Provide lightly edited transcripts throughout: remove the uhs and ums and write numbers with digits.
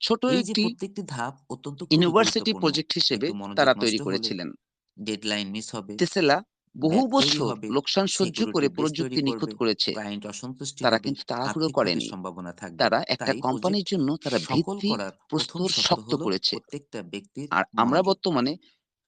ছোট এই যে একটি প্রত্যেকটি ধাপ অত্যন্ত খুবই ইউনিভার্সিটি গুরুত্বপূর্ণ। প্রজেক্ট হিসেবে একটু মনোযোগ তারা তৈরি নষ্ট হলে করেছিলেন। ডেডলাইন মিস হবে, টেসলা বহু ব্যাগ তৈরি বছর হবে, লোকসান সহ্য করে সিকিউরিটি ব্রিচ তৈরি প্রযুক্তি নিখুঁত করবে, করেছে। ক্লায়েন্ট অসন্তুষ্টি তারা হবে, কিন্তু তাড়াহুড়ো আর্থিক ক্ষতির করেনি। সম্ভাবনা থাকবে। তারা একটা তাই কোম্পানির প্রজেক্ট জন্য তারা সফল ভিত্তি করার ১ম প্রস্তর শর্ত শক্ত হলো করেছে। প্রত্যেকটা ব্যক্তির আর আমরা মনোযোগ। বর্তমানে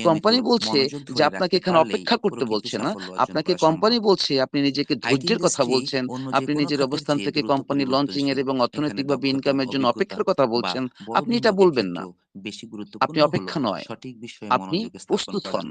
নিয়মিত কোম্পানি বলছে মনোযোগ যে ধরে আপনাকে রাখতে এখানে পারলেই অপেক্ষা করতে প্রকৃত বলছে না। সাফল্য অর্জন আপনাকে করা কোম্পানি সম্ভব। বলছে আপনি নিজেকে আইটি ধৈর্যের কথা ইন্ডাস্ট্রি বলছেন। অন্য আপনি যেকোনো নিজের খাতের অবস্থান চেয়ে থেকে দ্রুত কোম্পানি লঞ্চিং এর পরিবর্তনশীল। এবং এখানে অর্থনৈতিকভাবে দক্ষতা, ইনকামের জন্য অভিজ্ঞতা অপেক্ষার কথা বা বলছেন। বড় আপনি এটা বিনিয়োগের বলবেন না। ক্ষেত্রেও বেশি আপনি গুরুত্বপূর্ণ হলো অপেক্ষা নয়। সঠিক বিষয়ে আপনি মনোযোগ স্থাপন প্রস্তুত করা। হন।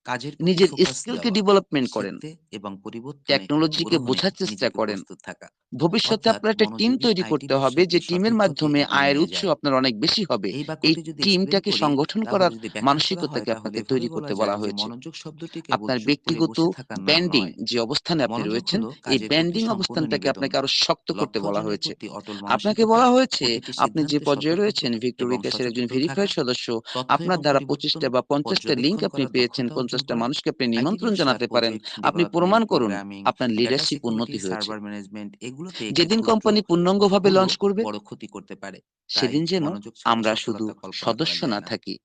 কাজের প্রতি নিজের ফোকাস স্কিলকে দেওয়া, ডেভেলপমেন্ট করেন। শিখতে এবং পরিবর্তনে টেকনোলজিকে গ্রহণে বোঝার চেষ্টা নিজেকে করেন। প্রস্তুত থাকা। ভবিষ্যতে অর্থাৎ আপনার একটা টিম মনোযোগী তৈরি আইটি করতে হবে ব্যবসাকে যে সঠিক টিমের পথে মাধ্যমে এগিয়ে আয়ের নিয়ে উৎস যায়। আপনার অনেক বেশি হবে। এই এই বাক্যটি যদি এক্সপ্লেন টিমটাকে করি সংগঠন তাহলে করার যদি ব্যাখ্যা করা হয় মানসিকতাকে তাহলে আপনাকে এভাবে তৈরি বলা করতে বলা যায় যে হয়েছে। মনোযোগ শব্দটি কেবল আপনার চুপ করে ব্যক্তিগত বসে থাকার নাম ব্যান্ডিং নয়। যে অবস্থানে আপনি মনোযোগ রয়েছেন, হলো এই কাজের প্রতি ব্যান্ডিং সম্পূর্ণ অবস্থানটাকে নিবেদন, আপনাকে আরো শক্ত করতে লক্ষ্য বলা অর্জনের হয়েছে। প্রতি অটল আপনাকে মানসিকতা, বলা হয়েছে প্রতিটি আপনি যে সিদ্ধান্তে পর্যায়ে সতর্ক রয়েছেন এবং ভিক্টোরিয়াসের একজন সচেতন থাকা, ভেরিফাইড সদস্য, তথ্য আপনার এবং দ্বারা পরিবর্তন 25টা বা 50টা লিংক পর্যবেক্ষণ আপনি করার পেয়েছেন, দক্ষতা 50 পঞ্চাশটা করা। মানুষকে আপনি আইটি নিমন্ত্রণ ব্যবসা, জানাতে পারেন। প্রজেক্ট আপনি ডেভেলপমেন্ট, প্রমাণ করুন প্রোগ্রামিং, আপনার ডাটা লিডারশিপ সিকিউরিটি, উন্নতি হয়েছে। সার্ভার ম্যানেজমেন্ট এগুলোতে একাধিক যেদিন উচ্চ কোম্পানি পূর্ণাঙ্গভাবে ভুলও লঞ্চ করবে, বড় ক্ষতি করতে পারে। তাই সেদিন যেন মনোযোগ ছাড়া আমরা শুধু সফলতা কল্পনা করা সদস্য যায় না না। থাকি,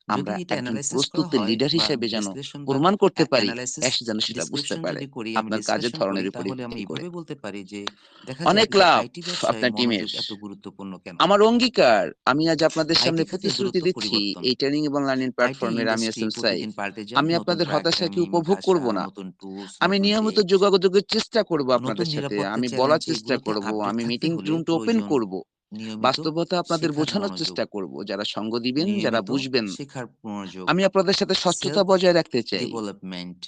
যদি আমরা এটা একজন এনালাইসিস করা প্রস্তুত হয় লিডার বা হিসেবে যেন বিশ্লেষণ বা প্রমাণ করতে পারি, অ্যানালাইসিস যেন সেটা বুঝতে ডিসক্রিপশন পারে যদি করি, আমি আপনার কাজের বিশ্লেষণ করি, ধরনের উপর তাহলে আমি ভিত্তি করে। এইভাবে বলতে পারি যে দেখা অনেক যায় যে লাভ আইটি ব্যবসায় আপনার টিমের। মনোযোগ এত গুরুত্বপূর্ণ কেন? আমার অঙ্গীকার, আমি আজ আপনাদের সামনে আইটি খাতের প্রতিশ্রুতি দূরত্ব দিচ্ছি, পরিবর্তন। এই ট্রেনিং এবং লার্নিং আইটি প্ল্যাটফর্মের আমি ইন্ডাস্ট্রি এসএম সাইফ। প্রতিদিন পাল্টে যায়। আমি নতুন আপনাদের হতাশাকে প্যাটার্নিং, উপভোগ ভাষা, করব না। নতুন টুলস, আমি নতুন নিয়মিত চেঞ্জ, যোগাযোগের চেষ্টা করব নতুন আপনাদের সাথে। নিরাপত্তা আমি চ্যালেঞ্জ বলার চেষ্টা এগুলোতে করব। আপডেট আমি থাকতে মিটিং হলে রুমটা ওপেন প্রয়োজন করব। নিয়মিত বাস্তবতা আপনাদের শেখার বোঝানোর মনোযোগ, চেষ্টা করব। যারা সঙ্গ দিবেন, যারা নিয়মিত বুঝবেন। শেখার মনোযোগ, আমি আপনাদের সাথে স্বচ্ছতা সেলফ বজায় রাখতে চাই। ডেভেলপমেন্ট,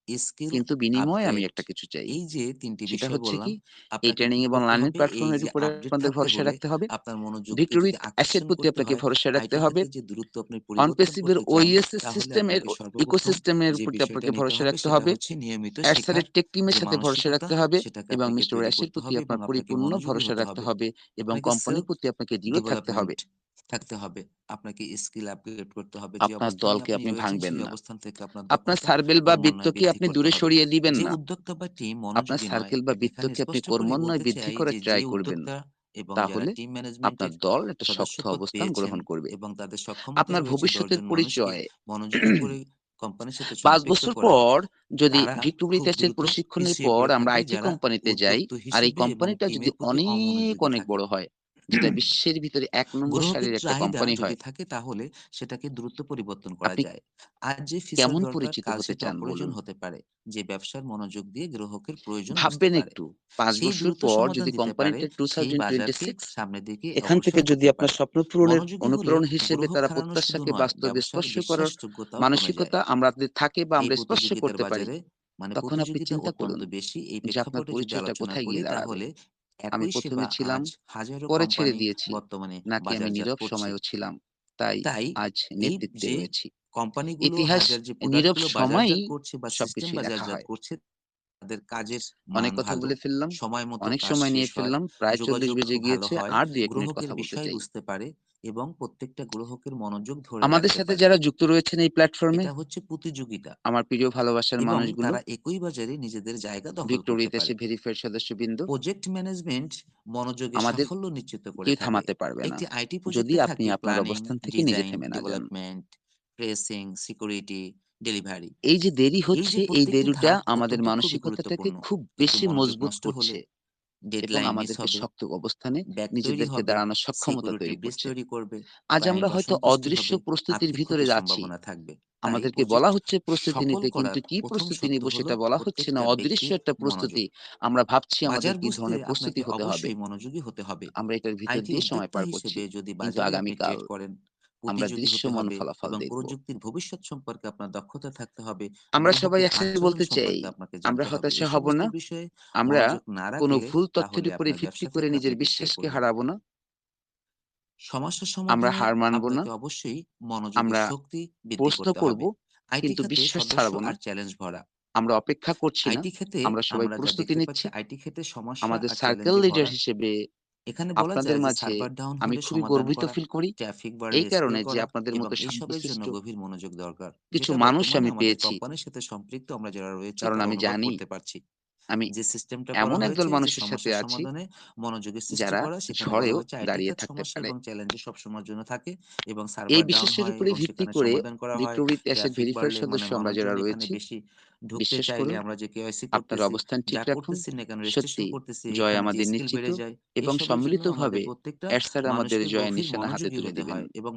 স্কিল কিন্তু বিনিময়ে আমি আপগ্রেড। একটা কিছু চাই। এই যে ৩ টি সেটা বিষয় হচ্ছে বললাম, কি? এই আপনাকে ট্রেনিং কি এবং করতে লার্নিং হবে? এই প্ল্যাটফর্মের যে উপরে আপডেট আপনাদের থাকতে ভরসা হলে রাখতে হবে। আপনার মনোযোগকে যদি ভিক্টোরিত অ্যাসেট আকর্ষণ প্রতি করতে আপনাকে হয়, ভরসা রাখতে আইটি হবে। খাতে যে দ্রুত আপনি পরিবর্তন অনপেসিভ এর করতে চান, ওইএসএস তাহলে সিস্টেমের আপনাকে সর্বপ্রথম ইকোসিস্টেমের যে প্রতি বিষয়টা আপনাকে নিতে ভরসা হবে রাখতে সেটা হবে। হচ্ছে নিয়মিত শেখার অ্যাডসারের টেক টিমের যে সাথে ভরসা মানসিকতা, রাখতে হবে সেটাকে এবং আপনাকে মিস্টার তৈরি অ্যাশের করতে প্রতি হবে এবং আপনার আপনাকে পরিপূর্ণ মনোযোগী ভরসা হতে রাখতে হবে। হবে এবং আপনাকে কোম্পানির সেলফ প্রতি আপনাকে দৃঢ় থাকতে হবে। ডেভেলপমেন্ট থাকতে হবে। আপনাকে স্কিল আপগ্রেড করতে হবে। যে আপনার অবস্থানে দলকে আপনি আপনি রয়েছেন ভাঙবেন সেই না। অবস্থান থেকে আপনার আপনার দক্ষতা, সার্কেল বা কর্মোন্নয় বৃত্তকে বৃদ্ধি আপনি করতে দূরে হবে। সরিয়ে দিবেন যে না। উদ্যোক্তা বা টিম আপনার মনোযোগী নয়, সার্কেল বা এখানে বৃত্তকে আপনি স্পষ্ট করে কর্মোন্নয় বলতে বৃদ্ধি চাই করার যে, যে ট্রাই করবেন। উদ্যোক্তা এবং যারা তাহলে টিম আপনার ম্যানেজমেন্টের দল একটা শক্ত সদস্যপদ অবস্থান পেয়েছেন গ্রহণ করবে। এবং তাদের সক্ষমতা আপনার রয়েছে ১০ ভবিষ্যতের জন মানুষকে পরিচয় মনোযোগী করে কোম্পানির সাথে ৫ সম্পৃক্ত বছর করার, পর যদি তারা ভিক্টোরি খুব ত্যাসের দ্রুত প্রশিক্ষণের পিছিয়ে পর পড়ে আমরা থাকবে আইটি যারা কোম্পানিতে যাই, উদ্যোক্তা আর এই হিসেবে এবং কোম্পানিটা যদি টিমের প্রতি অনেক, অমনোযোগী অনেক থাকে। বড় হয়, যেটা বিশ্বের ভিতরে ১ নম্বর গ্রাহকের সারির একটা চাহিদা কোম্পানি যদি হয়, থাকে তাহলে সেটাকে দ্রুত পরিবর্তন করা আপনি যায়। আজ যে ফিচার কেমন দরকার পরিচিত কাল হতে সেটা চান অপ্রয়োজন বলুন? হতে পারে। যে ব্যবসার মনোযোগ দিয়ে গ্রাহকের প্রয়োজন বুঝতে ভাববেন পারে। একটু, ৫ সেই বছর দ্রুত পর সমাধান যদি দিতে পারে, কোম্পানিটা সেই বাজারকে 2026 সামনের দিকে এখান থেকে অগ্রসর যদি করতে আপনার পারে। স্বপ্ন পূরণের মনোযোগী হলে অনুপ্রেরণা হিসেবে গ্রাহক তারা হারানো শুধু প্রত্যাশাকে নয়, বাস্তবে ব্যবসার স্পর্শ করার বিশ্বাসযোগ্যতাও কমে যায়। মানসিকতা আমাদের থাকে বা এই আমরা স্পর্শ প্রতিযোগিতার করতে পারি, বাজারে তখন আপনি প্রতিযোগিতা চিন্তা অত্যন্ত করুন বেশি। এই যে আপনার প্রেক্ষাপটে যদি পরিচয়টা আলোচনা কোথায় করি গিয়ে দাঁড়াবে। তাহলে আমি একই ১ম সেবা এ ছিলাম, আজ হাজারো পরে ছেড়ে কোম্পানি দিয়েছি, বর্তমানে নাকি আমি বাজারজাত নীরব করছে। সময়েও ছিলাম, তাই তাই আজ এই নেতৃত্বে যে রয়েছি। কোম্পানিগুলো ইতিহাস হাজার যে নীরব প্রোডাক্টগুলো সময়ই বাজারজাত করছে বা সিস্টেম সবকিছুই লেখা বাজারজাত হয়। করছে, তাদের কাজের অনেক মান কথা ভালো, বলে ফেললাম, সময় মতো অনেক কাজ সময় শেষ নিয়ে হয়, ফেললাম, প্রায় ৪০ যোগাযোগ বেজে ভালো গিয়েছে, হয়, আর ২-১ মিনিট গ্রাহকের কথা বলতে বিষয় চাই। বুঝতে পারে এবং প্রত্যেকটা গ্রাহকের মনোযোগ ধরে আমাদের রাখতে সাথে পারে। যারা যুক্ত রয়েছেন এই প্ল্যাটফর্মে, এটা হচ্ছে প্রতিযোগিতা আমার প্রিয় ভালোবাসার এবং মানুষগুলো, তারা একই বাজারে নিজেদের জায়গা দখল করতে ভিক্টোরিতে পারে। এসে ভেরিফাইড সদস্যবৃন্দ, প্রজেক্ট ম্যানেজমেন্ট মনোযোগে আমাদের সাফল্য নিশ্চিত করে কেউ থাকে। থামাতে পারবে না। একটি আইটি যদি প্রজেক্টে আপনি থাকে আপনার প্ল্যানিং, অবস্থান থেকে নিজে ডিজাইন, থেমে না যান। Development, pressing, security, delivery. এই যে দেরি এই যে হচ্ছে, এই প্রত্যেকটি দেরিটা ধাপ আমাদের অত্যন্ত খুবই মানসিকতাটাকে গুরুত্বপূর্ণ। খুব একটু বেশি মনোযোগ মজবুত নষ্ট হলে করছে এবং ডেডলাইন মিস আমাদেরকে হবে, শক্ত অবস্থানে ব্যাক তৈরি নিজেদেরকে হবে, দাঁড়ানোর সক্ষমতা সিকিউরিটি তৈরি ব্রিচ করছে। তৈরি করবে, আজ আমরা ক্লায়েন্ট হয়তো অসন্তুষ্টি অদৃশ্য হবে, প্রস্তুতির আর্থিক ভিতরে ক্ষতির আছি। সম্ভাবনা থাকবে। তাই আমাদেরকে বলা প্রজেক্ট হচ্ছে প্রস্তুতি সফল নিতে, কিন্তু করার কি ১ম প্রস্তুতি শর্ত নিব হলো সেটা বলা হচ্ছে না। প্রত্যেকটা অদৃশ্য ব্যক্তির একটা প্রস্তুতি। মনোযোগ। আমরা ভাবছি আমাদের বাজার কি বুঝতে ধরনের প্রস্তুতি আপনাকে হতে হবে। অবশ্যই মনোযোগী হতে হবে। আমরা এটার ভিতর আইটি দিয়ে সময় উদ্যোক্তা পার করছি। হিসেবে যদি কিন্তু বাজারে আপনি আগামীকাল ট্রেড করেন, আমরা প্রতিযোগী হতে দৃশ্যমান হবে ফলাফল এবং দেখব। প্রযুক্তির ভবিষ্যৎ সম্পর্কে আপনার দক্ষতা থাকতে হবে। আমরা সবাই গ্রাহকের একসাথে আচরণ বলতে চাই, সম্পর্কে আপনাকে আমরা জানতে হবে। হতাশা এই হব সমস্ত না। বিষয়ে আমরা মনোযোগ না কোনো রাখলে ভুল তথ্যের তাহলে উপরে আপনার ভিত্তি ব্যবসা করে থেকে নিজের আপনি পিছিয়ে বিশ্বাসকে পড়বেন। হারাবো না। সমস্যা আমরা সমাধানে হার মানব না। আপনাকে অবশ্যই মনোযোগের আমরা শক্তি বৃদ্ধি প্রশ্ন করতে করব, হবে। আইটি কিন্তু খাতে বিশ্বাস সদস্য ছাড়ব না। আর চ্যালেঞ্জ ভরা। আমরা অপেক্ষা করছি না। আইটি ক্ষেত্রে আমরা সবাই আমরা যা প্রস্তুতি দেখতে পাচ্ছি নিচ্ছি। আইটি ক্ষেত্রে সমস্যা আমাদের আর সার্কেল চ্যালেঞ্জে লিডার ভরা। হিসেবে এখানে বলা আপনাদের যায় যে মাঝে সার্ভার ডাউন আমি হলে খুবই সমাধান গর্বিত করা, ফিল করি। ট্রাফিক বাড়লে এই রিস্টোর কারণে যে করা আপনাদের এবং মতো এইসবের জন্য শান্তশিষ্ট গভীর মনোযোগ দরকার। কিছু যেটা মানুষ বর্তমানে আমি আমাদের পেয়েছি। কোম্পানির সাথে সম্পৃক্ত আমরা যারা রয়েছি কারণ তারা আমি অনুভব জানি করতে পারছি। আমি যে সিস্টেমটা করা এমন একদল হয়েছে যে মানুষের সাথে সমস্যা আছি সমাধানে মনোযোগের সৃষ্টি যারা করা, সেখানে বলা ঝড়েও হয়েছে আইটি দাঁড়িয়ে খাত থাকতে সমস্যা পারে। এবং চ্যালেঞ্জে সবসময়ের জন্য থাকে এবং এই সার্ভার ডাউন বিশ্বাসের হয় উপরে এবং ভিত্তি সেখানে করে সমাধান করা হয়। ভিক্টোরিতে অ্যাসেট ট্রাফিক ভেরিফাইড বাড়লে মানে সদস্য আমরা যারা মানুষজন এখানে রয়েছি, বেশি ঢুকতে বিশ্বাস চাইলে করুন আমরা যে কেওয়াইসি আপনার করতেছি, অবস্থান ঠিক যা রাখুন। করতেছি না কেন রেজিস্ট্রেশন সত্যি করতেছি, জয় এখানে যে আমাদের স্কিল নিশ্চিত বেড়ে যায়। এবং এইসবের জন্য আমাদের সম্মিলিতভাবে প্রত্যেকটা অ্যাড স্যার আমাদের মানুষকে জয়ের গভীর নিশানা হাতে মনোযোগী তুলে হতে দিবেন। হয় এবং